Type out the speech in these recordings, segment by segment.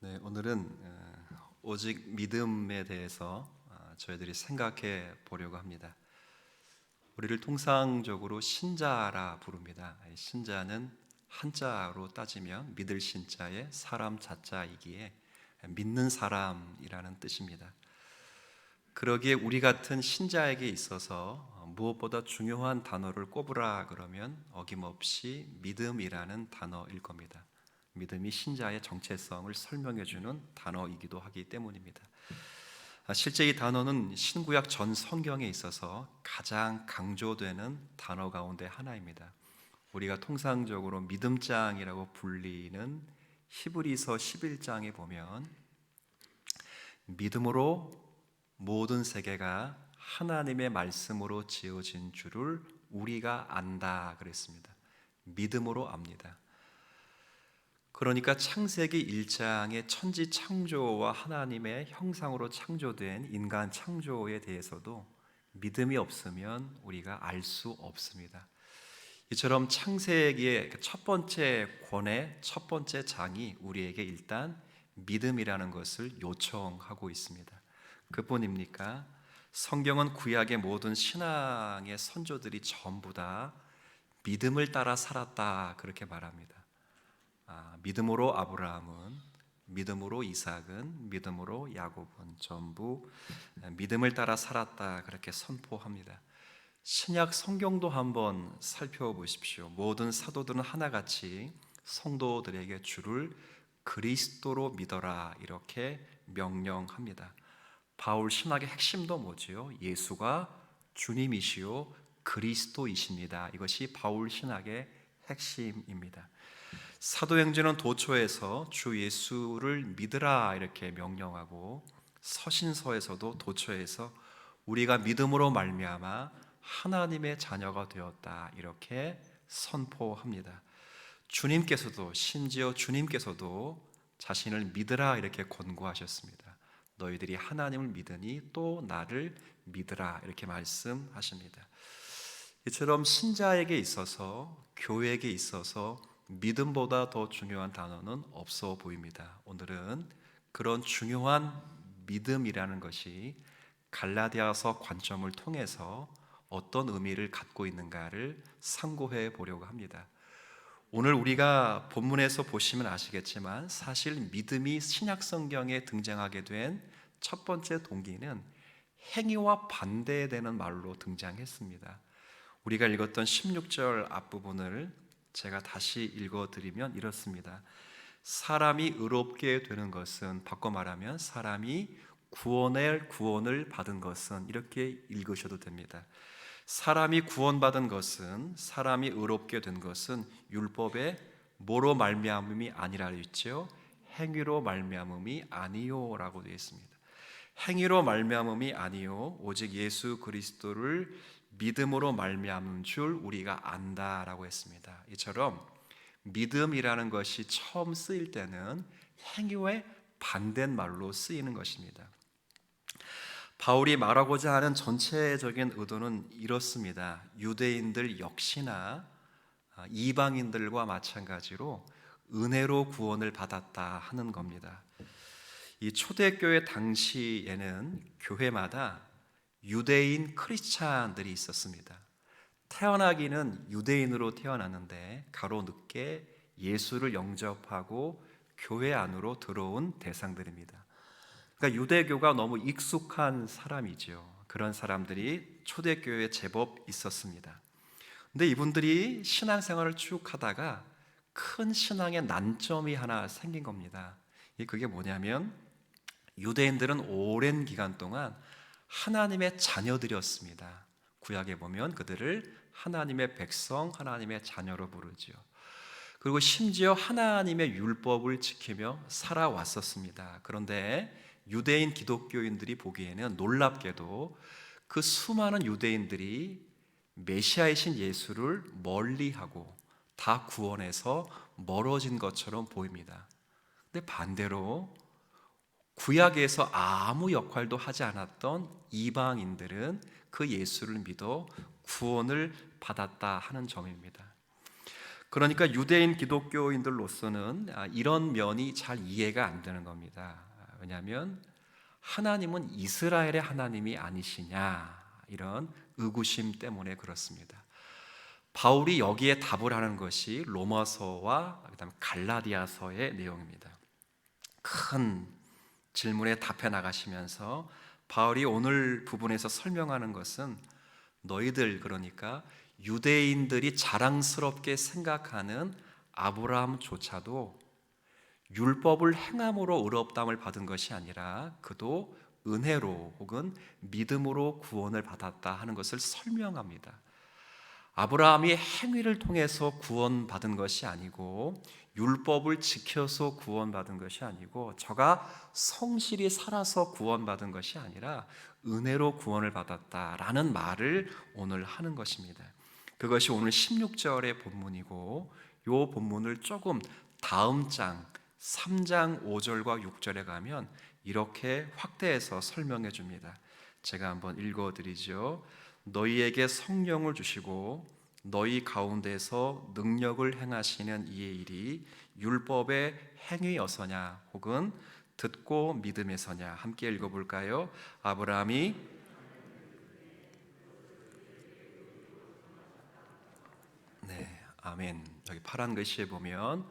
네, 오늘은 오직 믿음에 대해서 저희들이 생각해 보려고 합니다. 우리를 통상적으로 신자라 부릅니다. 신자는 한자로 따지면 믿을 신자에 사람 자자이기에 믿는 사람이라는 뜻입니다. 그러기에 우리 같은 신자에게 있어서 무엇보다 중요한 단어를 꼽으라 그러면 어김없이 믿음이라는 단어일 겁니다. 믿음이 신자의 정체성을 설명해 주는 단어이기도 하기 때문입니다. 실제 이 단어는 신구약 전 성경에 있어서 가장 강조되는 단어 가운데 하나입니다. 우리가 통상적으로 믿음장이라고 불리는 히브리서 11장에 보면 믿음으로 모든 세계가 하나님의 말씀으로 지어진 줄을 우리가 안다 그랬습니다. 믿음으로 압니다. 그러니까 창세기 1장의 천지 창조와 하나님의 형상으로 창조된 인간 창조에 대해서도 믿음이 없으면 우리가 알 수 없습니다. 이처럼 창세기의 첫 번째 권의 첫 번째 장이 우리에게 일단 믿음이라는 것을 요청하고 있습니다. 그뿐입니까? 성경은 구약의 모든 신앙의 선조들이 전부 다 믿음을 따라 살았다 그렇게 말합니다. 믿음으로 아브라함은, 믿음으로 이삭은, 믿음으로 야곱은 전부 믿음을 따라 살았다 그렇게 선포합니다. 신약 성경도 한번 살펴보십시오. 모든 사도들은 하나같이 성도들에게 주를 그리스도로 믿어라 이렇게 명령합니다. 바울 신학의 핵심도 뭐지요? 예수가 주님이시요 그리스도이십니다. 이것이 바울 신학의 핵심입니다. 사도행전은 도초에서 주 예수를 믿으라 이렇게 명령하고, 서신서에서도 도초에서 우리가 믿음으로 말미암아 하나님의 자녀가 되었다 이렇게 선포합니다. 주님께서도, 심지어 주님께서도 자신을 믿으라 이렇게 권고하셨습니다. 너희들이 하나님을 믿으니 또 나를 믿으라 이렇게 말씀하십니다. 이처럼 신자에게 있어서, 교회에게 있어서 믿음보다 더 중요한 단어는 없어 보입니다. 오늘은 그런 중요한 믿음이라는 것이 갈라디아서 관점을 통해서 어떤 의미를 갖고 있는가를 상고해 보려고 합니다. 오늘 우리가 본문에서 보시면 아시겠지만 사실 믿음이 신약 성경에 등장하게 된 첫 번째 동기는 행위와 반대되는 말로 등장했습니다. 우리가 읽었던 16절 앞부분을 제가 다시 읽어드리면 이렇습니다. 사람이 의롭게 되는 것은, 바꿔 말하면 사람이 구원을 받은 것은, 이렇게 읽으셔도 됩니다. 사람이 구원받은 것은, 사람이 의롭게 된 것은 율법의 뭐로 말미암음이 아니라 있죠. 행위로 말미암음이 아니요라고 되어 있습니다. 행위로 말미암음이 아니요 오직 예수 그리스도를 믿음으로 말미암은 줄 우리가 안다라고 했습니다. 이처럼 믿음이라는 것이 처음 쓰일 때는 행위의 반대말로 쓰이는 것입니다. 바울이 말하고자 하는 전체적인 의도는 이렇습니다. 유대인들 역시나 이방인들과 마찬가지로 은혜로 구원을 받았다 하는 겁니다. 이 초대교회 당시에는 교회마다 유대인 크리스찬들이 있었습니다. 태어나기는 유대인으로 태어났는데 가로 늦게 예수를 영접하고 교회 안으로 들어온 대상들입니다. 그러니까 유대교가 너무 익숙한 사람이죠. 그런 사람들이 초대교회에 제법 있었습니다. 근데 이분들이 신앙생활을 쭉 하다가 큰 신앙의 난점이 하나 생긴 겁니다. 그게 뭐냐면, 유대인들은 오랜 기간 동안 하나님의 자녀들이었습니다. 구약에 보면 그들을 하나님의 백성, 하나님의 자녀로 부르죠. 그리고 심지어 하나님의 율법을 지키며 살아왔었습니다. 그런데 유대인 기독교인들이 보기에는 놀랍게도 그 수많은 유대인들이 메시아이신 예수를 멀리하고 다 구원해서 멀어진 것처럼 보입니다. 근데 반대로 구약에서 아무 역할도 하지 않았던 이방인들은 그 예수를 믿어 구원을 받았다 하는 점입니다. 그러니까 유대인 기독교인들로서는 이런 면이 잘 이해가 안 되는 겁니다. 왜냐하면 하나님은 이스라엘의 하나님이 아니시냐, 이런 의구심 때문에 그렇습니다. 바울이 여기에 답을 하는 것이 로마서와 그다음에 갈라디아서의 내용입니다. 큰 질문에 답해 나가시면서 바울이 오늘 부분에서 설명하는 것은 너희들, 그러니까 유대인들이 자랑스럽게 생각하는 아브라함조차도 율법을 행함으로 의롭다함을 받은 것이 아니라 그도 은혜로 혹은 믿음으로 구원을 받았다 하는 것을 설명합니다. 아브라함이 행위를 통해서 구원받은 것이 아니고 율법을 지켜서 구원받은 것이 아니고 저가 성실히 살아서 구원받은 것이 아니라 은혜로 구원을 받았다라는 말을 오늘 하는 것입니다. 그것이 오늘 16절의 본문이고, 이 본문을 조금 다음 장 3장 5절과 6절에 가면 이렇게 확대해서 설명해 줍니다. 제가 한번 읽어드리죠. 너희에게 성령을 주시고 너희 가운데서 능력을 행하시는 이의 일이 율법의 행위여서냐 혹은 듣고 믿음에서냐. 함께 읽어볼까요? 아브라함이 네, 아멘. 여기 파란 글씨에 보면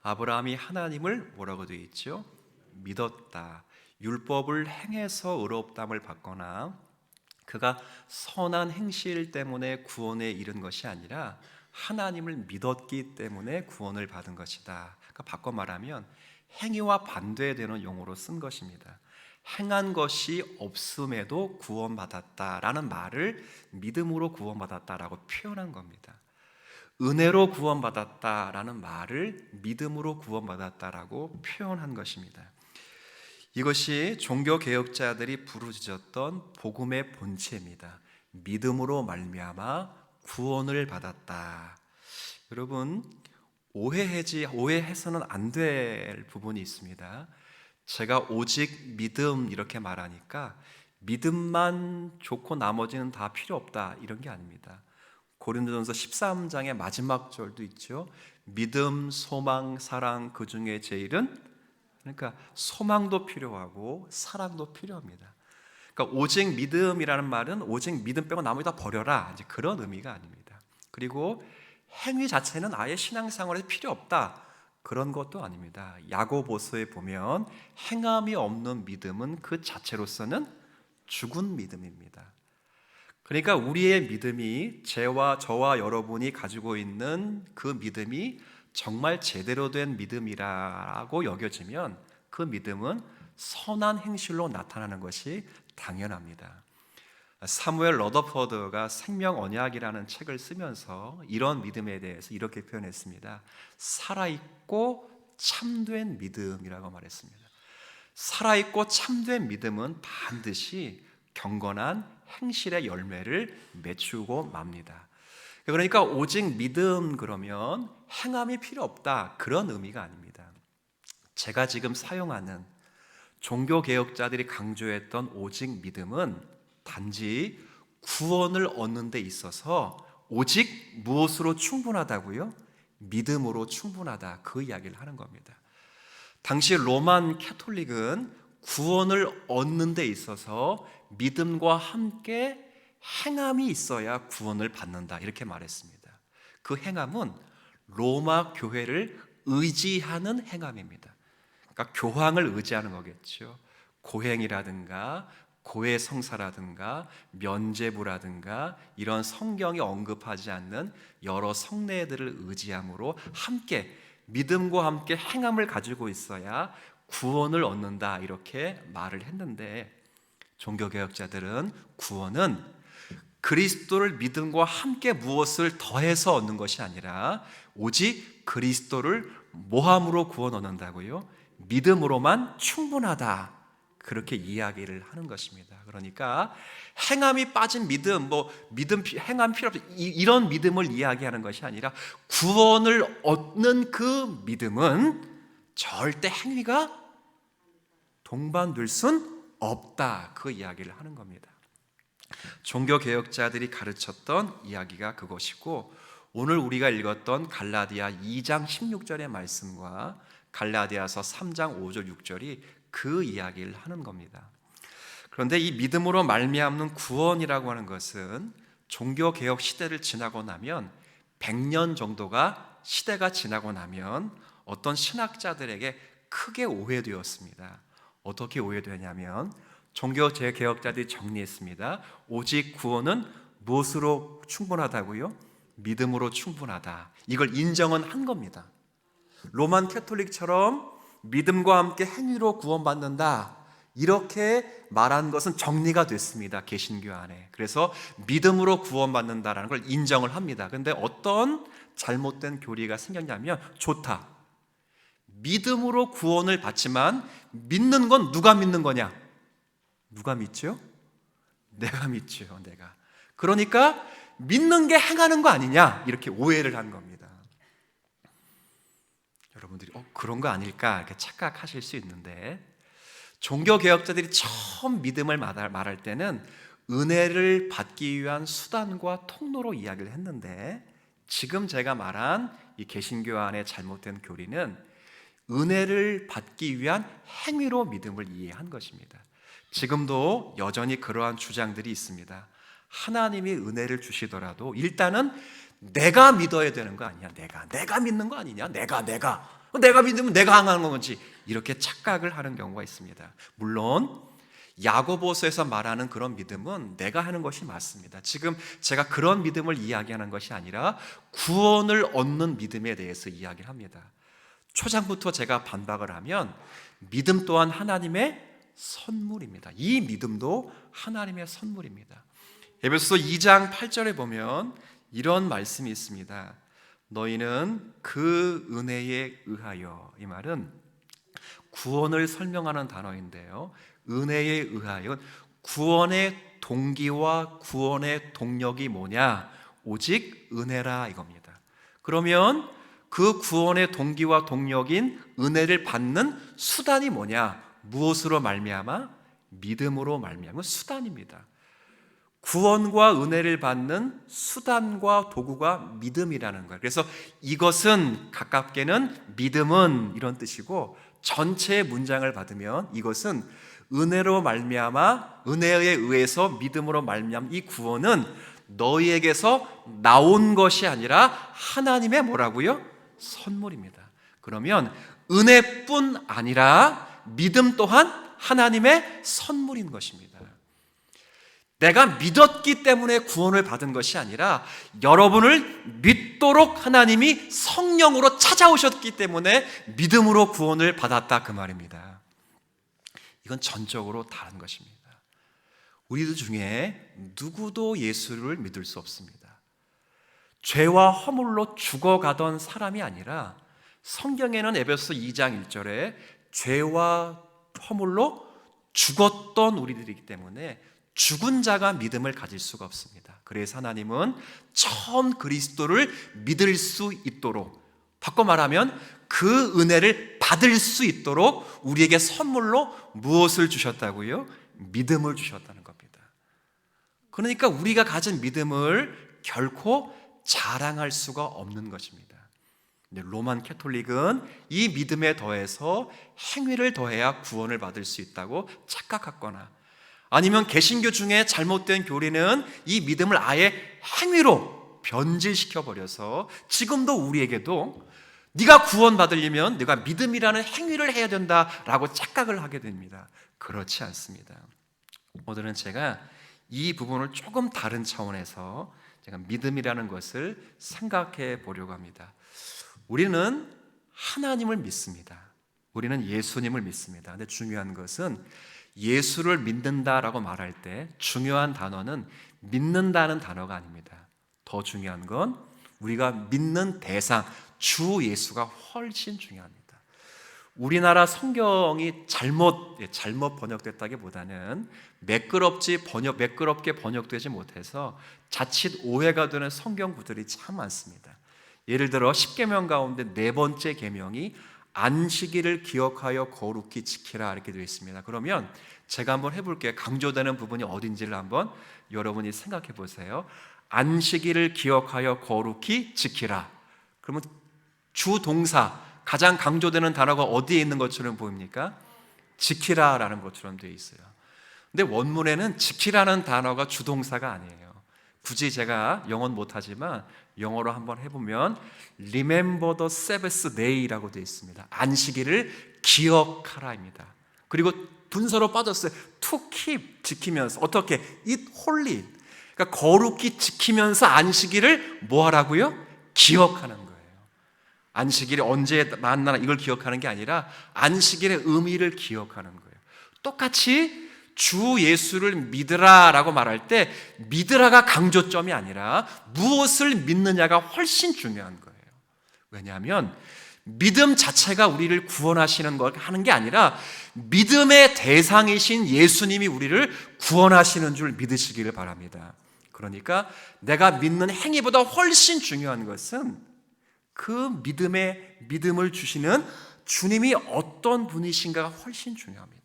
아브라함이 하나님을 뭐라고 되어 있죠? 믿었다. 율법을 행해서 의롭다함을 받거나 그가 선한 행실 때문에 구원에 이른 것이 아니라 하나님을 믿었기 때문에 구원을 받은 것이다. 그러니까 바꿔 말하면 행위와 반대되는 용어로 쓴 것입니다. 행한 것이 없음에도 구원받았다라는 말을 믿음으로 구원받았다라고 표현한 겁니다. 은혜로 구원받았다라는 말을 믿음으로 구원받았다라고 표현한 것입니다. 이것이 종교개혁자들이 부르짖었던 복음의 본체입니다. 믿음으로 말미암아 구원을 받았다. 여러분, 오해해서는 안 될 부분이 있습니다. 제가 오직 믿음 이렇게 말하니까 믿음만 좋고 나머지는 다 필요 없다 이런 게 아닙니다. 고린도전서 13장의 마지막 절도 있죠. 믿음, 소망, 사랑, 그 중에 제일은, 그러니까 소망도 필요하고 사랑도 필요합니다. 그러니까 오직 믿음이라는 말은 오직 믿음 빼고 나머지 다 버려라, 이제 그런 의미가 아닙니다. 그리고 행위 자체는 아예 신앙생활에 필요 없다, 그런 것도 아닙니다. 야고보서에 보면 행함이 없는 믿음은 그 자체로서는 죽은 믿음입니다. 그러니까 우리의 믿음이 저와 여러분이 가지고 있는 그 믿음이 정말 제대로 된 믿음이라고 여겨지면 그 믿음은 선한 행실로 나타나는 것이 당연합니다. 사무엘 러더퍼드가 생명 언약이라는 책을 쓰면서 이런 믿음에 대해서 이렇게 표현했습니다. 살아있고 참된 믿음이라고 말했습니다. 살아있고 참된 믿음은 반드시 경건한 행실의 열매를 맺추고 맙니다. 그러니까 오직 믿음 그러면 행함이 필요 없다, 그런 의미가 아닙니다. 제가 지금 사용하는 종교개혁자들이 강조했던 오직 믿음은 단지 구원을 얻는 데 있어서 오직 무엇으로 충분하다고요? 믿음으로 충분하다, 그 이야기를 하는 겁니다. 당시 로만 캐톨릭은 구원을 얻는 데 있어서 믿음과 함께 행함이 있어야 구원을 받는다, 이렇게 말했습니다. 그 행함은 로마 교회를 의지하는 행함입니다. 그러니까 교황을 의지하는 거겠죠. 고행이라든가 고해 성사라든가 면죄부라든가 이런 성경이 언급하지 않는 여러 성례들을 의지함으로 함께 믿음과 함께 행함을 가지고 있어야 구원을 얻는다, 이렇게 말을 했는데, 종교개혁자들은 구원은 그리스도를 믿음과 함께 무엇을 더해서 얻는 것이 아니라 오직 그리스도를 모함으로 구원 얻는다고요? 믿음으로만 충분하다, 그렇게 이야기를 하는 것입니다. 그러니까 행함이 빠진 믿음, 행함 필요 없다, 이런 믿음을 이야기하는 것이 아니라 구원을 얻는 그 믿음은 절대 행위가 동반될 순 없다, 그 이야기를 하는 겁니다. 종교개혁자들이 가르쳤던 이야기가 그것이고, 오늘 우리가 읽었던 갈라디아 2장 16절의 말씀과 갈라디아서 3장 5절 6절이 그 이야기를 하는 겁니다. 그런데 이 믿음으로 말미암는 구원이라고 하는 것은 종교개혁 시대를 지나고 나면 100년 정도가 시대가 지나고 나면 어떤 신학자들에게 크게 오해되었습니다. 어떻게 오해되냐면 종교개혁자들이 정리했습니다. 오직 구원은 무엇으로 충분하다고요? 믿음으로 충분하다. 이걸 인정은 한 겁니다. 로만 캐톨릭처럼 믿음과 함께 행위로 구원받는다, 이렇게 말한 것은 정리가 됐습니다. 개신교 안에. 그래서 믿음으로 구원받는다라는 걸 인정을 합니다. 그런데 어떤 잘못된 교리가 생겼냐면, 좋다, 믿음으로 구원을 받지만 믿는 건 누가 믿는 거냐? 누가 믿죠? 내가 믿죠. 내가. 그러니까 믿는 게 행하는 거 아니냐, 이렇게 오해를 한 겁니다. 여러분들이 그런 거 아닐까 이렇게 착각하실 수 있는데, 종교개혁자들이 처음 믿음을 말할 때는 은혜를 받기 위한 수단과 통로로 이야기를 했는데, 지금 제가 말한 이 개신교 안의 잘못된 교리는 은혜를 받기 위한 행위로 믿음을 이해한 것입니다. 지금도 여전히 그러한 주장들이 있습니다. 하나님이 은혜를 주시더라도 일단은 내가 믿어야 되는 거 아니냐, 내가 믿는 거 아니냐, 내가 믿으면 내가 하는 거지, 이렇게 착각을 하는 경우가 있습니다. 물론 야고보서에서 말하는 그런 믿음은 내가 하는 것이 맞습니다. 지금 제가 그런 믿음을 이야기하는 것이 아니라 구원을 얻는 믿음에 대해서 이야기를 합니다. 초장부터 제가 반박을 하면 믿음 또한 하나님의 선물입니다. 이 믿음도 하나님의 선물입니다. 에베소서 2장 8절에 보면 이런 말씀이 있습니다. 너희는 그 은혜에 의하여, 이 말은 구원을 설명하는 단어인데요, 은혜에 의하여, 구원의 동기와 구원의 동력이 뭐냐? 오직 은혜라, 이겁니다. 그러면 그 구원의 동기와 동력인 은혜를 받는 수단이 뭐냐? 무엇으로 말미암아? 믿음으로 말미암은 수단입니다. 구원과 은혜를 받는 수단과 도구가 믿음이라는 거예요. 그래서 이것은 가깝게는 믿음은 이런 뜻이고, 전체의 문장을 받으면 이것은 은혜로 말미암아, 은혜에 의해서 믿음으로 말미암은 이 구원은 너희에게서 나온 것이 아니라 하나님의 뭐라고요? 선물입니다. 그러면 은혜뿐 아니라 믿음 또한 하나님의 선물인 것입니다. 내가 믿었기 때문에 구원을 받은 것이 아니라 여러분을 믿도록 하나님이 성령으로 찾아오셨기 때문에 믿음으로 구원을 받았다, 그 말입니다. 이건 전적으로 다른 것입니다. 우리들 중에 누구도 예수를 믿을 수 없습니다. 죄와 허물로 죽어가던 사람이 아니라, 성경에는 에베소서 2장 1절에 죄와 허물로 죽었던 우리들이기 때문에 죽은 자가 믿음을 가질 수가 없습니다. 그래서 하나님은 처음 그리스도를 믿을 수 있도록, 바꿔 말하면 그 은혜를 받을 수 있도록 우리에게 선물로 무엇을 주셨다고요? 믿음을 주셨다는 겁니다. 그러니까 우리가 가진 믿음을 결코 자랑할 수가 없는 것입니다. 근데 로만 캐톨릭은 이 믿음에 더해서 행위를 더해야 구원을 받을 수 있다고 착각하거나, 아니면 개신교 중에 잘못된 교리는 이 믿음을 아예 행위로 변질시켜 버려서 지금도 우리에게도 네가 구원받으려면 네가 믿음이라는 행위를 해야 된다라고 착각을 하게 됩니다. 그렇지 않습니다. 오늘은 제가 이 부분을 조금 다른 차원에서 제가 믿음이라는 것을 생각해 보려고 합니다. 우리는 하나님을 믿습니다. 우리는 예수님을 믿습니다. 근데 중요한 것은 예수를 믿는다라고 말할 때 중요한 단어는 믿는다는 단어가 아닙니다. 더 중요한 건 우리가 믿는 대상, 주 예수가 훨씬 중요합니다. 우리나라 성경이 잘못 번역됐다기보다는 매끄럽게 번역되지 못해서 자칫 오해가 되는 성경 구절이 참 많습니다. 예를 들어 10계명 가운데 네 번째 계명이 안식일을 기억하여 거룩히 지키라, 이렇게 되어 있습니다. 그러면 제가 한번 해볼게요. 강조되는 부분이 어딘지를 한번 여러분이 생각해 보세요. 안식일을 기억하여 거룩히 지키라. 그러면 주동사, 가장 강조되는 단어가 어디에 있는 것처럼 보입니까? 지키라라는 것처럼 되어 있어요. 근데 원문에는 지키라는 단어가 주동사가 아니에요. 굳이 제가 영어는 못하지만 영어로 한번 해보면 Remember the Sabbath Day라고 되어 있습니다. 안식일을 기억하라입니다. 그리고 분서로 빠졌어요. To keep, 지키면서. 어떻게? Eat holy. 그러니까 거룩히 지키면서 안식일을 뭐 하라고요? 기억하는 거예요. 안식일이 언제 만나나 이걸 기억하는 게 아니라 안식일의 의미를 기억하는 거예요. 똑같이 주 예수를 믿으라라고 말할 때 믿으라가 강조점이 아니라 무엇을 믿느냐가 훨씬 중요한 거예요. 왜냐하면 믿음 자체가 우리를 구원하시는 걸 하는 게 아니라 믿음의 대상이신 예수님이 우리를 구원하시는 줄 믿으시기를 바랍니다. 그러니까 내가 믿는 행위보다 훨씬 중요한 것은 그 믿음을 주시는 주님이 어떤 분이신가가 훨씬 중요합니다.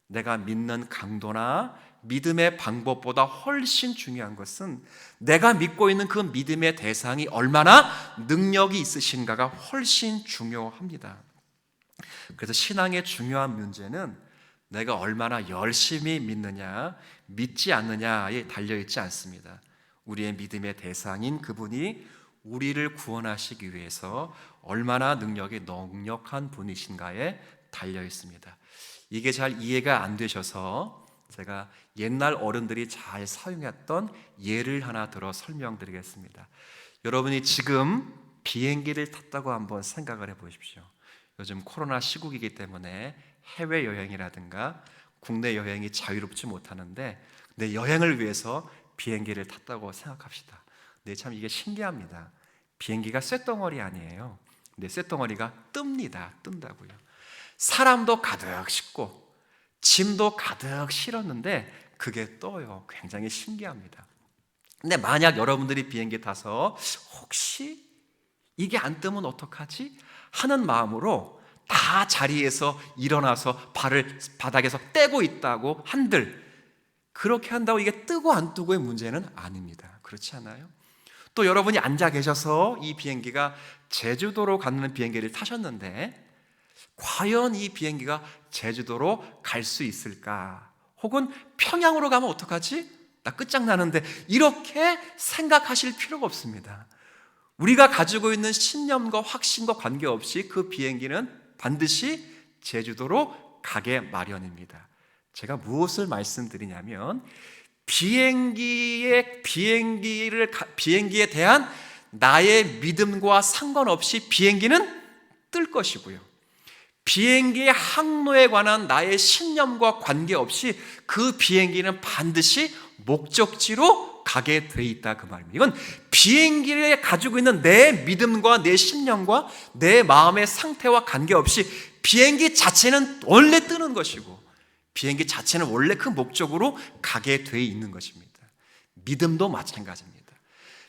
내가 믿는 강도나 믿음의 방법보다 훨씬 중요한 것은 내가 믿고 있는 그 믿음의 대상이 얼마나 능력이 있으신가가 훨씬 중요합니다. 그래서 신앙의 중요한 문제는 내가 얼마나 열심히 믿느냐, 믿지 않느냐에 달려있지 않습니다. 우리의 믿음의 대상인 그분이 우리를 구원하시기 위해서 얼마나 능력이 넉넉한 분이신가에 달려있습니다. 이게 잘 이해가 안 되셔서 제가 옛날 어른들이 잘 사용했던 예를 하나 들어 설명드리겠습니다. 여러분이 지금 비행기를 탔다고 한번 생각을 해보십시오. 요즘 코로나 시국이기 때문에 해외여행이라든가 국내 여행이 자유롭지 못하는데 내 여행을 위해서 비행기를 탔다고 생각합시다. 근데 참 이게 신기합니다. 비행기가 쇳덩어리 아니에요. 근데 쇳덩어리가 뜬다고요. 사람도 가득 싣고 짐도 가득 실었는데 그게 떠요. 굉장히 신기합니다. 근데 만약 여러분들이 비행기 타서 혹시 이게 안 뜨면 어떡하지? 하는 마음으로 다 자리에서 일어나서 발을 바닥에서 떼고 있다고 한들 그렇게 한다고 이게 뜨고 안 뜨고의 문제는 아닙니다. 그렇지 않아요? 또 여러분이 앉아 계셔서 이 비행기가 제주도로 가는 비행기를 타셨는데 과연 이 비행기가 제주도로 갈 수 있을까? 혹은 평양으로 가면 어떡하지? 나 끝장나는데 이렇게 생각하실 필요가 없습니다. 우리가 가지고 있는 신념과 확신과 관계없이 그 비행기는 반드시 제주도로 가게 마련입니다. 제가 무엇을 말씀드리냐면 비행기에 대한 나의 믿음과 상관없이 비행기는 뜰 것이고요. 비행기의 항로에 관한 나의 신념과 관계없이 그 비행기는 반드시 목적지로 가게 돼 있다 그 말입니다. 이건 비행기에 가지고 있는 내 믿음과 내 신념과 내 마음의 상태와 관계없이 비행기 자체는 원래 뜨는 것이고 비행기 자체는 원래 그 목적으로 가게 돼 있는 것입니다. 믿음도 마찬가지입니다.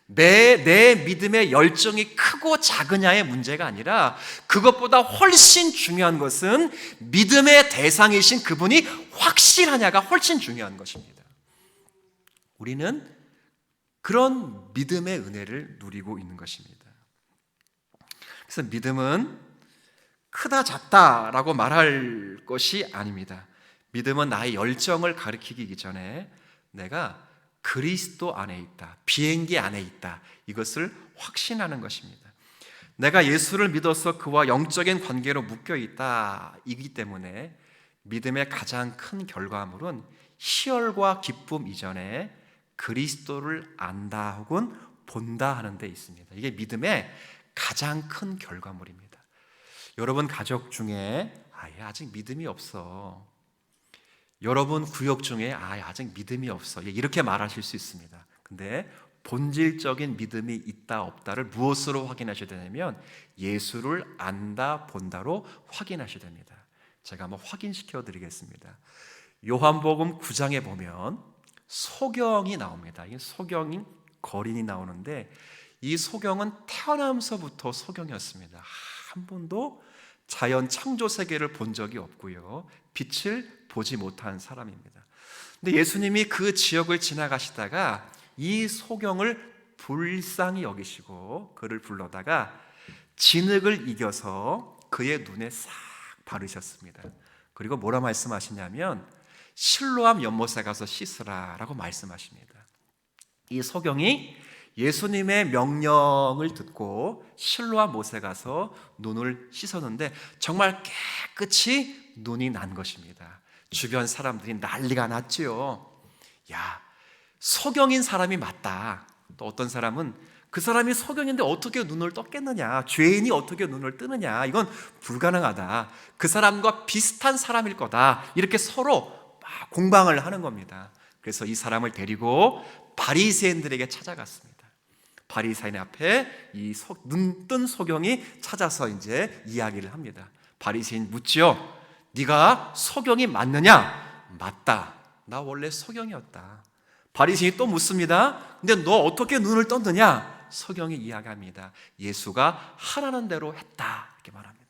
내 믿음의 열정이 크고 작으냐의 문제가 아니라 그것보다 훨씬 중요한 것은 믿음의 대상이신 그분이 확실하냐가 훨씬 중요한 것입니다. 우리는 그런 믿음의 은혜를 누리고 있는 것입니다. 그래서 믿음은 크다 작다라고 말할 것이 아닙니다. 믿음은 나의 열정을 가리키기 전에 내가 그리스도 안에 있다, 비행기 안에 있다, 이것을 확신하는 것입니다. 내가 예수를 믿어서 그와 영적인 관계로 묶여 있다 이기 때문에 믿음의 가장 큰 결과물은 희열과 기쁨 이전에 그리스도를 안다 혹은 본다 하는 데 있습니다. 이게 믿음의 가장 큰 결과물입니다. 여러분 가족 중에 아직 믿음이 없어, 여러분 구역 중에 아직 믿음이 없어, 이렇게 말하실 수 있습니다. 근데 본질적인 믿음이 있다 없다를 무엇으로 확인하셔야 되냐면 예수를 안다 본다로 확인하셔야 됩니다. 제가 한번 확인시켜 드리겠습니다. 요한복음 9장에 보면 소경이 나옵니다. 이 소경이 거린이 나오는데 이 소경은 태어나면서부터 소경이었습니다. 한 번도 자연 창조 세계를 본 적이 없고요, 빛을 보지 못한 사람입니다. 근데 예수님이 그 지역을 지나가시다가 이 소경을 불쌍히 여기시고 그를 불러다가 진흙을 이겨서 그의 눈에 싹 바르셨습니다. 그리고 뭐라 말씀하시냐면 실로암 연못에 가서 씻으라 라고 말씀하십니다. 이 소경이 예수님의 명령을 듣고 실로암 못에 가서 눈을 씻었는데 정말 깨끗이 눈이 난 것입니다. 주변 사람들이 난리가 났지요. 야, 소경인 사람이 맞다. 또 어떤 사람은 그 사람이 소경인데 어떻게 눈을 떴겠느냐, 죄인이 어떻게 눈을 뜨느냐, 이건 불가능하다. 그 사람과 비슷한 사람일 거다. 이렇게 서로 막 공방을 하는 겁니다. 그래서 이 사람을 데리고 바리새인들에게 찾아갔습니다. 바리새인 앞에 이 눈뜬 소경이 찾아서 이제 이야기를 합니다. 바리새인 묻지요. 네가 소경이 맞느냐? 맞다. 나 원래 소경이었다. 바리새인이 또 묻습니다. 근데 너 어떻게 눈을 떴느냐? 소경이 이야기합니다. 예수가 하라는 대로 했다. 이렇게 말합니다.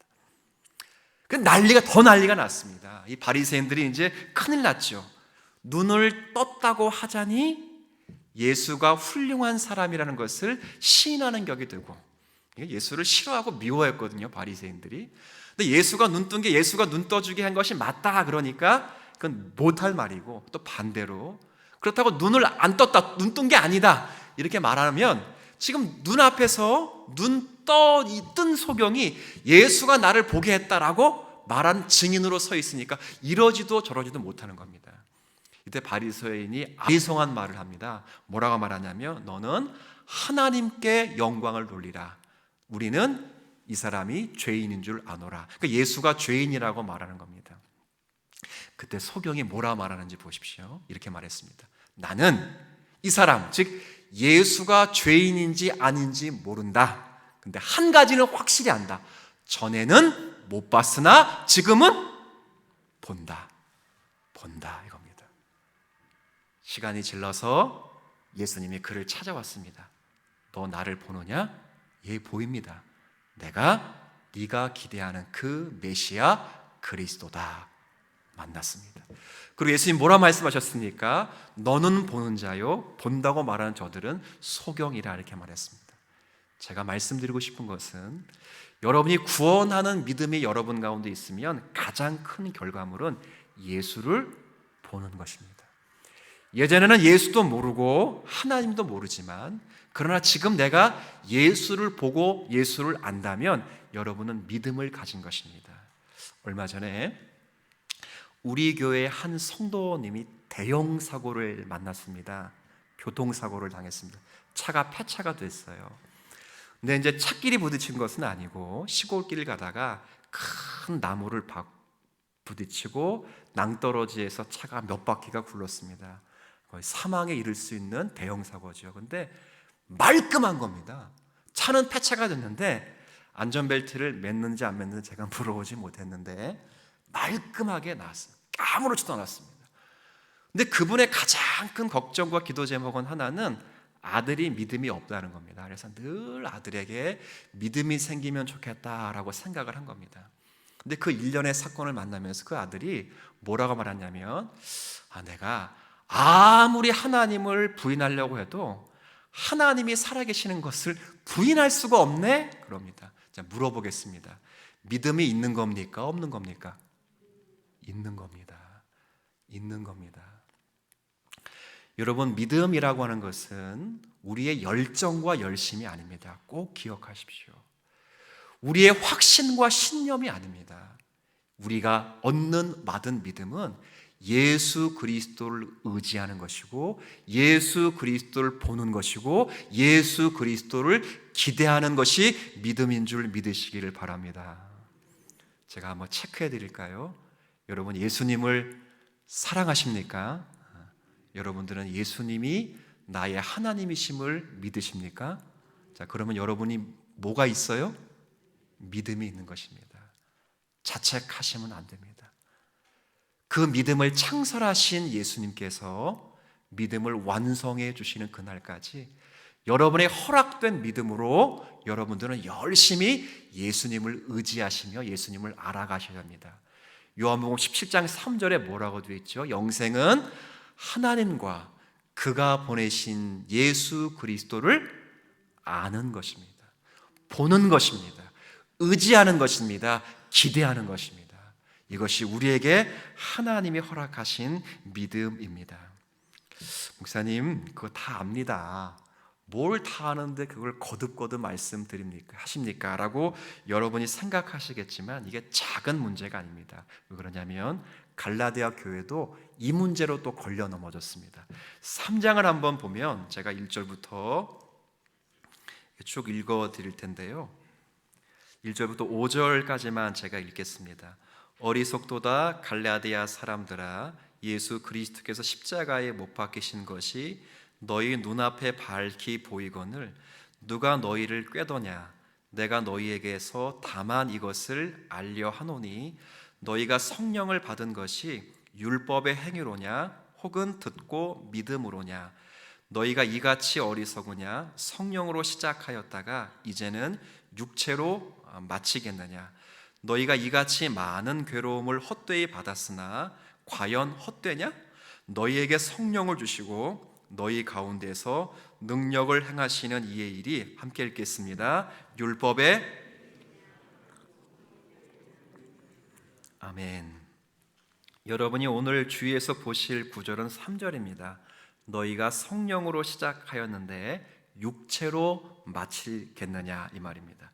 그 난리가 났습니다. 이 바리새인들이 이제 큰일 났죠. 눈을 떴다고 하자니 예수가 훌륭한 사람이라는 것을 시인하는 격이 되고, 예수를 싫어하고 미워했거든요, 바리새인들이. 근데 예수가 눈 뜬 게 예수가 눈 떠주게 한 것이 맞다 그러니까 그건 못할 말이고, 또 반대로 그렇다고 눈을 안 떴다, 눈 뜬 게 아니다 이렇게 말하면 지금 눈앞에서 뜬 소경이 예수가 나를 보게 했다라고 말한 증인으로 서 있으니까 이러지도 저러지도 못하는 겁니다. 이때 바리새인이 아리송한 말을 합니다. 뭐라고 말하냐면 너는 하나님께 영광을 돌리라. 우리는 이 사람이 죄인인 줄 아노라. 그러니까 예수가 죄인이라고 말하는 겁니다. 그때 소경이 뭐라 말하는지 보십시오. 이렇게 말했습니다. 나는 이 사람, 즉 예수가 죄인인지 아닌지 모른다. 근데 한 가지는 확실히 안다. 전에는 못 봤으나 지금은 본다. 이겁니다. 시간이 질러서 예수님이 그를 찾아왔습니다. 너 나를 보느냐? 예, 보입니다. 내가 네가 기대하는 그 메시아 그리스도다. 만났습니다. 그리고 예수님 뭐라 말씀하셨습니까? 너는 보는 자요, 본다고 말하는 저들은 소경이라 이렇게 말했습니다. 제가 말씀드리고 싶은 것은 여러분이 구원하는 믿음이 여러분 가운데 있으면 가장 큰 결과물은 예수를 보는 것입니다. 예전에는 예수도 모르고 하나님도 모르지만, 그러나 지금 내가 예수를 보고 예수를 안다면 여러분은 믿음을 가진 것입니다. 얼마 전에 우리 교회 한 성도님이 대형 사고를 만났습니다. 교통사고를 당했습니다. 차가 폐차가 됐어요. 근데 이제 차끼리 부딪힌 것은 아니고 시골길을 가다가 큰 나무를 부딪히고 낭떠러지에서 차가 몇 바퀴가 굴렀습니다. 거의 사망에 이를 수 있는 대형 사고죠. 근데 말끔한 겁니다. 차는 폐차가 됐는데 안전벨트를 맸는지 안 맸는지 제가 물어보지 못했는데 말끔하게 나왔어요. 아무렇지도 않았습니다. 근데 그분의 가장 큰 걱정과 기도 제목은 하나는 아들이 믿음이 없다는 겁니다. 그래서 늘 아들에게 믿음이 생기면 좋겠다라고 생각을 한 겁니다. 근데 그 일련의 사건을 만나면서 그 아들이 뭐라고 말하냐면, 내가 아무리 하나님을 부인하려고 해도 하나님이 살아계시는 것을 부인할 수가 없네? 그럽니다. 자, 물어보겠습니다. 믿음이 있는 겁니까? 없는 겁니까? 있는 겁니다. 있는 겁니다. 여러분, 믿음이라고 하는 것은 우리의 열정과 열심이 아닙니다. 꼭 기억하십시오. 우리의 확신과 신념이 아닙니다. 우리가 받은 믿음은 예수 그리스도를 의지하는 것이고, 예수 그리스도를 보는 것이고, 예수 그리스도를 기대하는 것이 믿음인 줄 믿으시기를 바랍니다. 제가 한번 체크해 드릴까요? 여러분, 예수님을 사랑하십니까? 여러분들은 예수님이 나의 하나님이심을 믿으십니까? 자, 그러면 여러분이 뭐가 있어요? 믿음이 있는 것입니다. 자책하시면 안 됩니다. 그 믿음을 창설하신 예수님께서 믿음을 완성해 주시는 그날까지 여러분의 허락된 믿음으로 여러분들은 열심히 예수님을 의지하시며 예수님을 알아가셔야 합니다. 요한복음 17장 3절에 뭐라고 되어 있죠? 영생은 하나님과 그가 보내신 예수 그리스도를 아는 것입니다. 보는 것입니다. 의지하는 것입니다. 기대하는 것입니다. 이것이 우리에게 하나님이 허락하신 믿음입니다. 목사님, 그거 다 압니다. 뭘 다 아는데 그걸 거듭거듭 말씀드립니까? 하십니까? 라고 여러분이 생각하시겠지만 이게 작은 문제가 아닙니다. 왜 그러냐면 갈라디아 교회도 이 문제로 또 걸려 넘어졌습니다. 3장을 한번 보면 제가 1절부터 쭉 읽어 드릴 텐데요. 1절부터 5절까지만 제가 읽겠습니다. 어리석도다 갈라디아 사람들아, 예수 그리스도께서 십자가에 못 박히신 것이 너희 눈앞에 밝히 보이거늘 누가 너희를 꾀더냐? 내가 너희에게서 다만 이것을 알려 하노니 너희가 성령을 받은 것이 율법의 행위로냐 혹은 듣고 믿음으로냐? 너희가 이같이 어리석으냐? 성령으로 시작하였다가 이제는 육체로 마치겠느냐? 너희가 이같이 많은 괴로움을 헛되이 받았으나 과연 헛되냐? 너희에게 성령을 주시고 너희 가운데서 능력을 행하시는 이의 일이, 함께 읽겠습니다. 율법의 아멘. 여러분이 오늘 주위에서 보실 구절은 3절입니다. 너희가 성령으로 시작하였는데 육체로 마치겠느냐, 이 말입니다.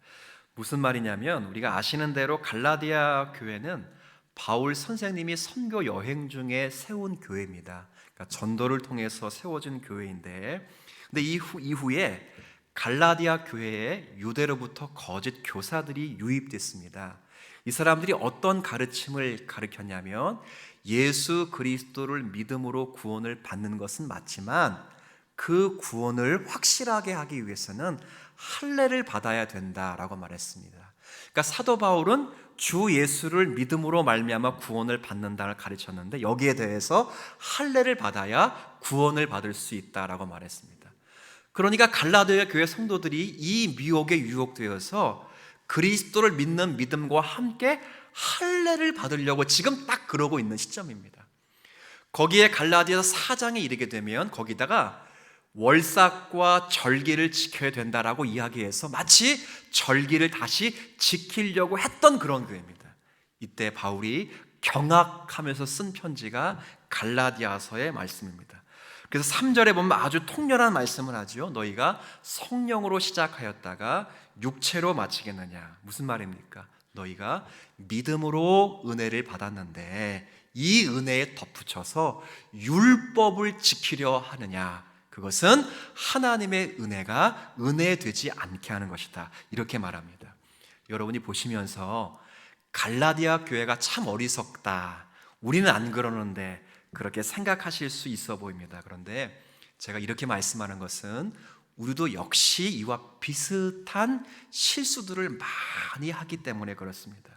무슨 말이냐면 우리가 아시는 대로 갈라디아 교회는 바울 선생님이 선교 여행 중에 세운 교회입니다. 그러니까 전도를 통해서 세워진 교회인데, 근데 이후에 갈라디아 교회에 유대로부터 거짓 교사들이 유입됐습니다. 이 사람들이 어떤 가르침을 가르쳤냐면 예수 그리스도를 믿음으로 구원을 받는 것은 맞지만 그 구원을 확실하게 하기 위해서는 할례를 받아야 된다라고 말했습니다. 그러니까 사도 바울은 주 예수를 믿음으로 말미암아 구원을 받는다를 가르쳤는데 여기에 대해서 할례를 받아야 구원을 받을 수 있다라고 말했습니다. 그러니까 갈라디아 교회 성도들이 이 미혹에 유혹되어서 그리스도를 믿는 믿음과 함께 할례를 받으려고 지금 딱 그러고 있는 시점입니다. 거기에 갈라디아서 4장에 이르게 되면 거기다가 월삭과 절기를 지켜야 된다라고 이야기해서 마치 절기를 다시 지키려고 했던 그런 교회입니다. 이때 바울이 경악하면서 쓴 편지가 갈라디아서의 말씀입니다. 그래서 3절에 보면 아주 통렬한 말씀을 하죠. 너희가 성령으로 시작하였다가 육체로 마치겠느냐. 무슨 말입니까? 너희가 믿음으로 은혜를 받았는데 이 은혜에 덧붙여서 율법을 지키려 하느냐. 그것은 하나님의 은혜가 은혜되지 않게 하는 것이다. 이렇게 말합니다. 여러분이 보시면서 갈라디아 교회가 참 어리석다, 우리는 안 그러는데 그렇게 생각하실 수 있어 보입니다. 그런데 제가 이렇게 말씀하는 것은 우리도 역시 이와 비슷한 실수들을 많이 하기 때문에 그렇습니다.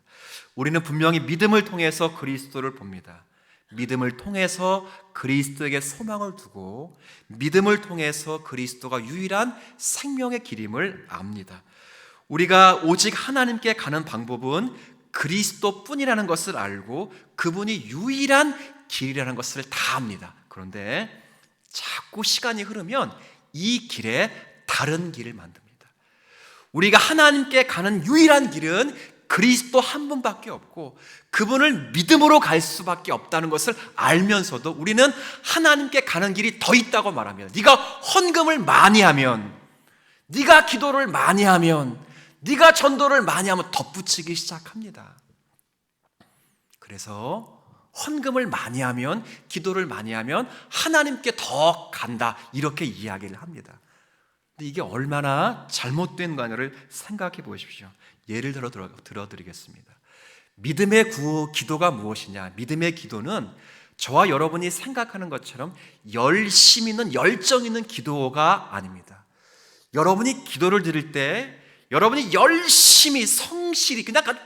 우리는 분명히 믿음을 통해서 그리스도를 봅니다. 믿음을 통해서 그리스도에게 소망을 두고 믿음을 통해서 그리스도가 유일한 생명의 길임을 압니다. 우리가 오직 하나님께 가는 방법은 그리스도뿐이라는 것을 알고 그분이 유일한 길이라는 것을 다 압니다. 그런데 자꾸 시간이 흐르면 이 길에 다른 길을 만듭니다. 우리가 하나님께 가는 유일한 길은 그리스도 한 분밖에 없고 그분을 믿음으로 갈 수밖에 없다는 것을 알면서도 우리는 하나님께 가는 길이 더 있다고 말합니다. 네가 헌금을 많이 하면, 네가 기도를 많이 하면, 네가 전도를 많이 하면 덧붙이기 시작합니다. 그래서 헌금을 많이 하면, 기도를 많이 하면 하나님께 더 간다, 이렇게 이야기를 합니다. 근데 이게 얼마나 잘못된 거냐를 생각해 보십시오. 예를 들어드리겠습니다. 믿음의 기도가 무엇이냐? 믿음의 기도는 저와 여러분이 생각하는 것처럼 열심 있는, 열정 있는 기도가 아닙니다. 여러분이 기도를 드릴 때 여러분이 열심히 성실히 그냥 아주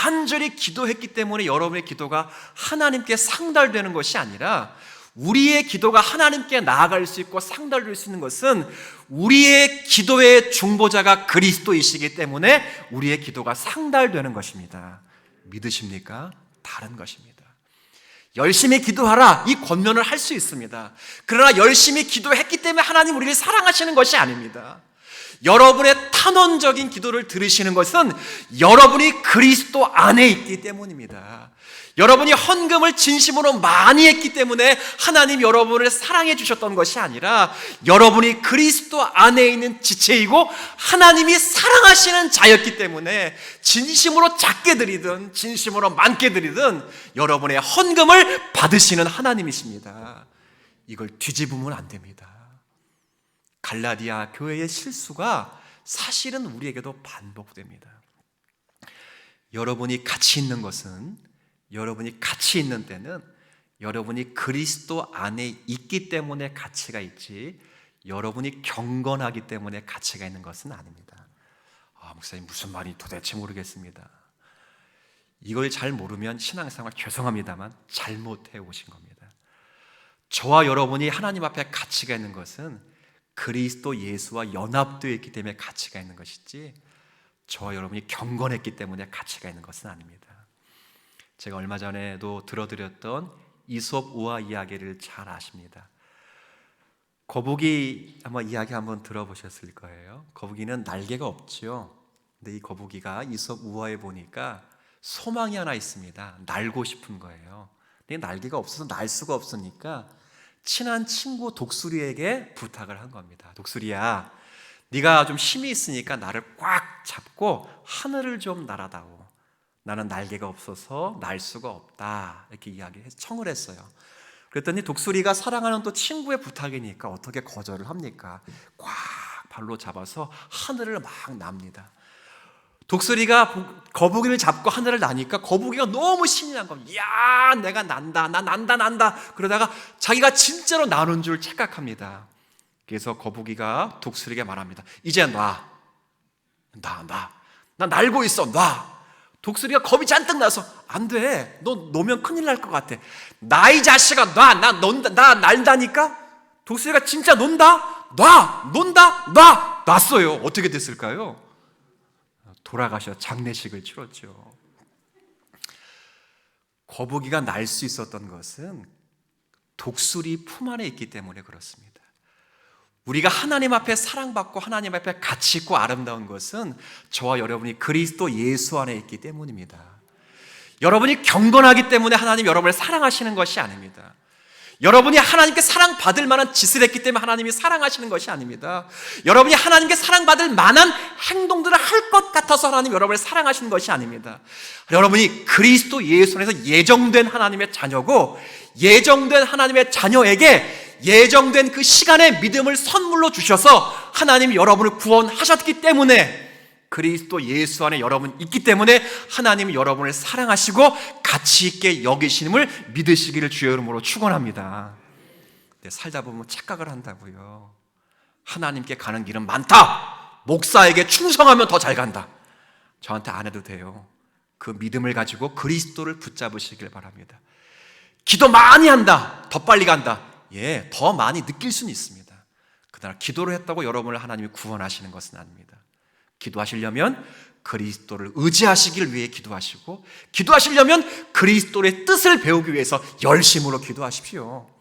간절히 기도했기 때문에 여러분의 기도가 하나님께 상달되는 것이 아니라 우리의 기도가 하나님께 나아갈 수 있고 상달될 수 있는 것은 우리의 기도의 중보자가 그리스도이시기 때문에 우리의 기도가 상달되는 것입니다. 믿으십니까? 다른 것입니다. 열심히 기도하라, 이 권면을 할 수 있습니다. 그러나 열심히 기도했기 때문에 하나님 우리를 사랑하시는 것이 아닙니다. 여러분의 탄원적인 기도를 들으시는 것은 여러분이 그리스도 안에 있기 때문입니다. 여러분이 헌금을 진심으로 많이 했기 때문에 하나님 여러분을 사랑해 주셨던 것이 아니라 여러분이 그리스도 안에 있는 지체이고 하나님이 사랑하시는 자였기 때문에 진심으로 작게 드리든 진심으로 많게 드리든 여러분의 헌금을 받으시는 하나님이십니다. 이걸 뒤집으면 안 됩니다. 갈라디아 교회의 실수가 사실은 우리에게도 반복됩니다. 여러분이 가치 있는 것은, 여러분이 가치 있는 때는 여러분이 그리스도 안에 있기 때문에 가치가 있지, 여러분이 경건하기 때문에 가치가 있는 것은 아닙니다. 목사님 무슨 말이 도대체 모르겠습니다. 이걸 잘 모르면 신앙생활 죄송합니다만 잘못해 오신 겁니다. 저와 여러분이 하나님 앞에 가치가 있는 것은 그리스도 예수와 연합되어 있기 때문에 가치가 있는 것이지, 저와 여러분이 경건했기 때문에 가치가 있는 것은 아닙니다. 제가 얼마 전에도 들어드렸던 이솝 우화 이야기를 잘 아십니다. 거북이 이야기 한번 들어보셨을 거예요. 거북이는 날개가 없죠. 근데 이 거북이가 이솝 우화에 보니까 소망이 하나 있습니다. 날고 싶은 거예요. 근데 날개가 없어서 날 수가 없으니까 친한 친구 독수리에게 부탁을 한 겁니다. 독수리야, 네가 좀 힘이 있으니까 나를 꽉 잡고 하늘을 좀 날아다오. 나는 날개가 없어서 날 수가 없다. 이렇게 청을 했어요. 그랬더니 독수리가 사랑하는 또 친구의 부탁이니까 어떻게 거절을 합니까? 꽉 발로 잡아서 하늘을 막 납니다. 독수리가 거북이를 잡고 하늘을 나니까 거북이가 너무 신이 난 겁니다. 이야, 내가 난다, 나 난다. 그러다가 자기가 진짜로 나는 줄 착각합니다. 그래서 거북이가 독수리에게 말합니다. 이제 놔. 나 날고 있어, 놔. 독수리가 겁이 잔뜩 나서 안 돼. 너 놓으면 큰일 날 것 같아. 나 이 자식아, 놔. 나 날다니까. 독수리가 진짜 논다. 놔. 놨어요. 어떻게 됐을까요? 돌아가셔 장례식을 치렀죠. 거북이가 날 수 있었던 것은 독수리 품 안에 있기 때문에 그렇습니다. 우리가 하나님 앞에 사랑받고 하나님 앞에 가치 있고 아름다운 것은 저와 여러분이 그리스도 예수 안에 있기 때문입니다. 여러분이 경건하기 때문에 하나님 여러분을 사랑하시는 것이 아닙니다. 여러분이 하나님께 사랑받을 만한 짓을 했기 때문에 하나님이 사랑하시는 것이 아닙니다. 여러분이 하나님께 사랑받을 만한 행동들을 할 것 같아서 하나님 여러분을 사랑하시는 것이 아닙니다. 여러분이 그리스도 예수 안에서 예정된 하나님의 자녀고, 예정된 하나님의 자녀에게 예정된 그 시간의 믿음을 선물로 주셔서 하나님이 여러분을 구원하셨기 때문에, 그리스도 예수 안에 여러분 있기 때문에 하나님이 여러분을 사랑하시고 가치 있게 여기심을 믿으시기를 주의 이름으로 축원합니다. 근데 살다 보면 착각을 한다고요. 하나님께 가는 길은 많다. 목사에게 충성하면 더 잘 간다. 저한테 안 해도 돼요. 그 믿음을 가지고 그리스도를 붙잡으시길 바랍니다. 기도 많이 한다. 더 빨리 간다. 더 많이 느낄 수는 있습니다. 그러나 기도를 했다고 여러분을 하나님이 구원하시는 것은 아닙니다. 기도하시려면 그리스도를 의지하시길 위해 기도하시고, 기도하시려면 그리스도의 뜻을 배우기 위해서 열심으로 기도하십시오.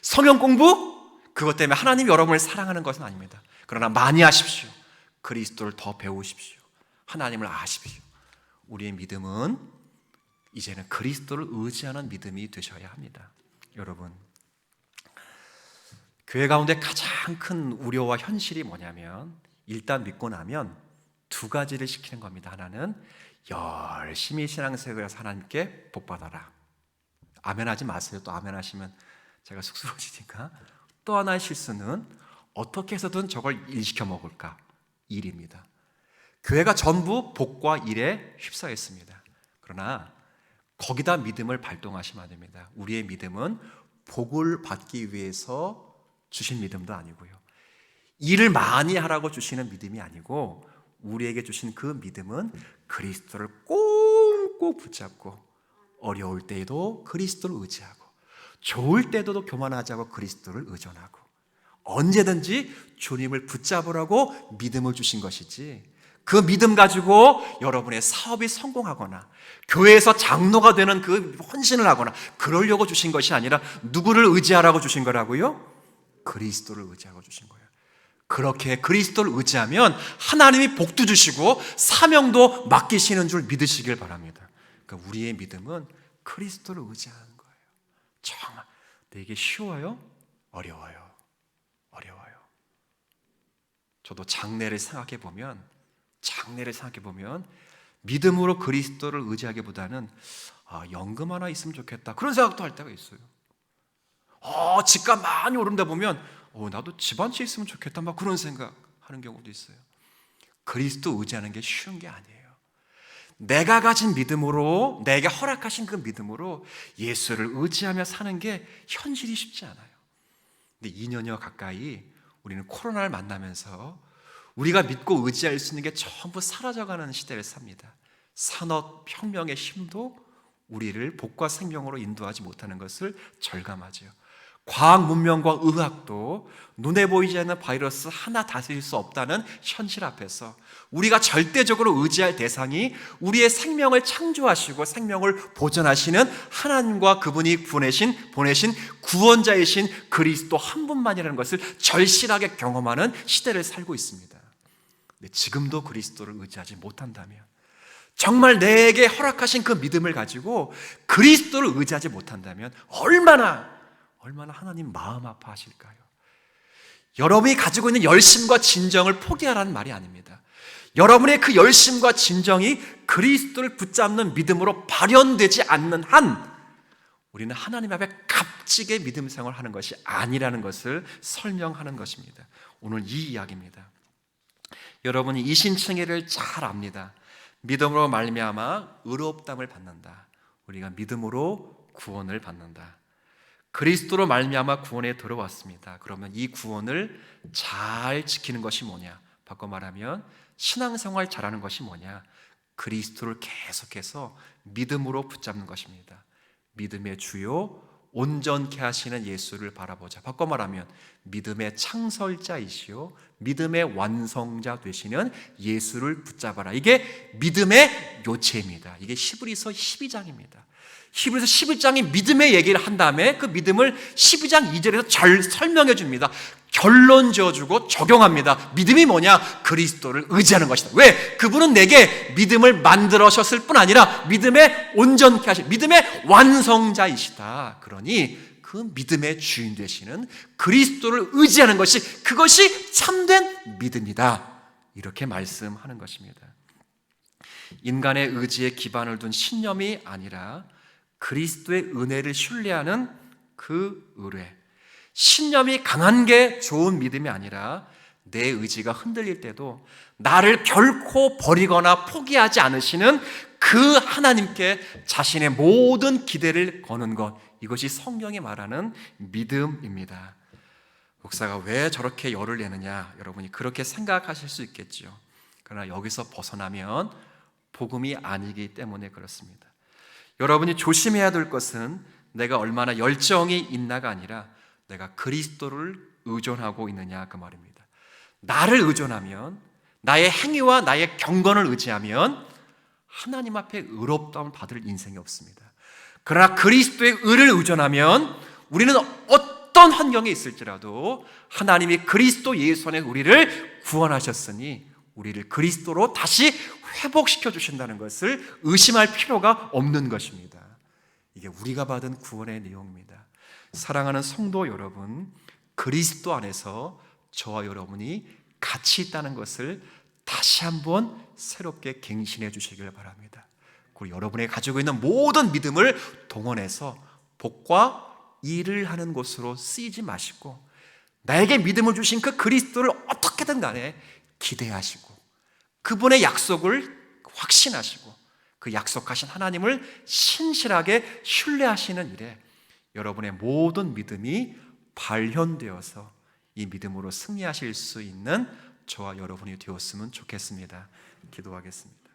성경 공부, 그것 때문에 하나님이 여러분을 사랑하는 것은 아닙니다. 그러나 많이 하십시오. 그리스도를 더 배우십시오. 하나님을 아십시오. 우리의 믿음은 이제는 그리스도를 의지하는 믿음이 되셔야 합니다. 여러분, 교회 가운데 가장 큰 우려와 현실이 뭐냐면, 일단 믿고 나면 두 가지를 시키는 겁니다. 하나는 열심히 신앙생활해서 하나님께 복받아라. 아멘 하지 마세요. 또 아멘 하시면 제가 쑥스러워지니까. 또 하나의 실수는 어떻게 해서든 저걸 일시켜 먹을까. 일입니다. 교회가 전부 복과 일에 휩싸여 있습니다. 그러나 거기다 믿음을 발동하시면 안 됩니다. 우리의 믿음은 복을 받기 위해서 주신 믿음도 아니고요, 일을 많이 하라고 주시는 믿음이 아니고, 우리에게 주신 그 믿음은 그리스도를 꽁꽁 붙잡고, 어려울 때에도 그리스도를 의지하고, 좋을 때도 교만하지 않고 그리스도를 의존하고, 언제든지 주님을 붙잡으라고 믿음을 주신 것이지, 그 믿음 가지고 여러분의 사업이 성공하거나 교회에서 장로가 되는 그 헌신을 하거나 그러려고 주신 것이 아니라 누구를 의지하라고 주신 거라고요? 그리스도를 의지하고 주신 거예요. 그렇게 그리스도를 의지하면 하나님이 복도 주시고 사명도 맡기시는 줄 믿으시길 바랍니다. 그러니까 우리의 믿음은 그리스도를 의지하는 거예요. 정말 이게 쉬워요? 어려워요. 어려워요. 저도 장래를 생각해 보면 믿음으로 그리스도를 의지하기보다는 연금 하나 있으면 좋겠다 그런 생각도 할 때가 있어요. 집값 많이 오른다 보면 나도 집 한 채 있으면 좋겠다 막 그런 생각하는 경우도 있어요. 그리스도 의지하는 게 쉬운 게 아니에요. 내가 가진 믿음으로, 내게 허락하신 그 믿음으로 예수를 의지하며 사는 게 현실이 쉽지 않아요. 근데 2년여 가까이 우리는 코로나를 만나면서 우리가 믿고 의지할 수 있는 게 전부 사라져가는 시대를 삽니다. 산업혁명의 힘도 우리를 복과 생명으로 인도하지 못하는 것을 절감하죠. 과학 문명과 의학도 눈에 보이지 않는 바이러스 하나 다스릴 수 없다는 현실 앞에서 우리가 절대적으로 의지할 대상이 우리의 생명을 창조하시고 생명을 보존하시는 하나님과 그분이 보내신 구원자이신 그리스도 한 분만이라는 것을 절실하게 경험하는 시대를 살고 있습니다. 근데 지금도 그리스도를 의지하지 못한다면, 정말 내게 허락하신 그 믿음을 가지고 그리스도를 의지하지 못한다면 얼마나 하나님 마음 아파하실까요? 여러분이 가지고 있는 열심과 진정을 포기하라는 말이 아닙니다. 여러분의 그 열심과 진정이 그리스도를 붙잡는 믿음으로 발현되지 않는 한 우리는 하나님 앞에 값지게 믿음 생활을 하는 것이 아니라는 것을 설명하는 것입니다. 오늘 이 이야기입니다. 여러분이 이신칭의를 잘 압니다. 믿음으로 말미암아 의롭다함을 받는다. 우리가 믿음으로 구원을 받는다. 그리스도로 말미암아 구원에 들어왔습니다. 그러면 이 구원을 잘 지키는 것이 뭐냐? 바꿔 말하면 신앙생활 잘하는 것이 뭐냐? 그리스도를 계속해서 믿음으로 붙잡는 것입니다. 믿음의 주요 온전케 하시는 예수를 바라보자. 바꿔 말하면 믿음의 창설자이시요 믿음의 완성자 되시는 예수를 붙잡아라. 이게 믿음의 요체입니다. 이게 히브리서 12장입니다. 히브리서 11장이 믿음의 얘기를 한 다음에 그 믿음을 12장 2절에서 잘 설명해 줍니다. 결론 지어주고 적용합니다. 믿음이 뭐냐? 그리스도를 의지하는 것이다. 왜? 그분은 내게 믿음을 만들어셨을 뿐 아니라 믿음의 온전케 하신 믿음의 완성자이시다. 그러니 그 믿음의 주인 되시는 그리스도를 의지하는 것이 그것이 참된 믿음이다. 이렇게 말씀하는 것입니다. 인간의 의지에 기반을 둔 신념이 아니라 그리스도의 은혜를 신뢰하는 그 의뢰. 신념이 강한 게 좋은 믿음이 아니라 내 의지가 흔들릴 때도 나를 결코 버리거나 포기하지 않으시는 그 하나님께 자신의 모든 기대를 거는 것, 이것이 성경이 말하는 믿음입니다. 목사가 왜 저렇게 열을 내느냐, 여러분이 그렇게 생각하실 수 있겠죠. 그러나 여기서 벗어나면 복음이 아니기 때문에 그렇습니다. 여러분이 조심해야 될 것은 내가 얼마나 열정이 있나가 아니라 내가 그리스도를 의존하고 있느냐 그 말입니다. 나를 의존하면, 나의 행위와 나의 경건을 의지하면 하나님 앞에 의롭다움을 받을 인생이 없습니다. 그러나 그리스도의 의를 의존하면 우리는 어떤 환경에 있을지라도 하나님이 그리스도 예수 안에 우리를 구원하셨으니 우리를 그리스도로 다시 회복시켜 주신다는 것을 의심할 필요가 없는 것입니다. 이게 우리가 받은 구원의 내용입니다. 사랑하는 성도 여러분, 그리스도 안에서 저와 여러분이 같이 있다는 것을 다시 한번 새롭게 갱신해 주시길 바랍니다. 그리고 여러분이 가지고 있는 모든 믿음을 동원해서 복과 일을 하는 곳으로 쓰이지 마시고 나에게 믿음을 주신 그 그리스도를 어떻게든 간에 기대하시고 그분의 약속을 확신하시고 그 약속하신 하나님을 신실하게 신뢰하시는 일에 여러분의 모든 믿음이 발현되어서 이 믿음으로 승리하실 수 있는 저와 여러분이 되었으면 좋겠습니다. 기도하겠습니다.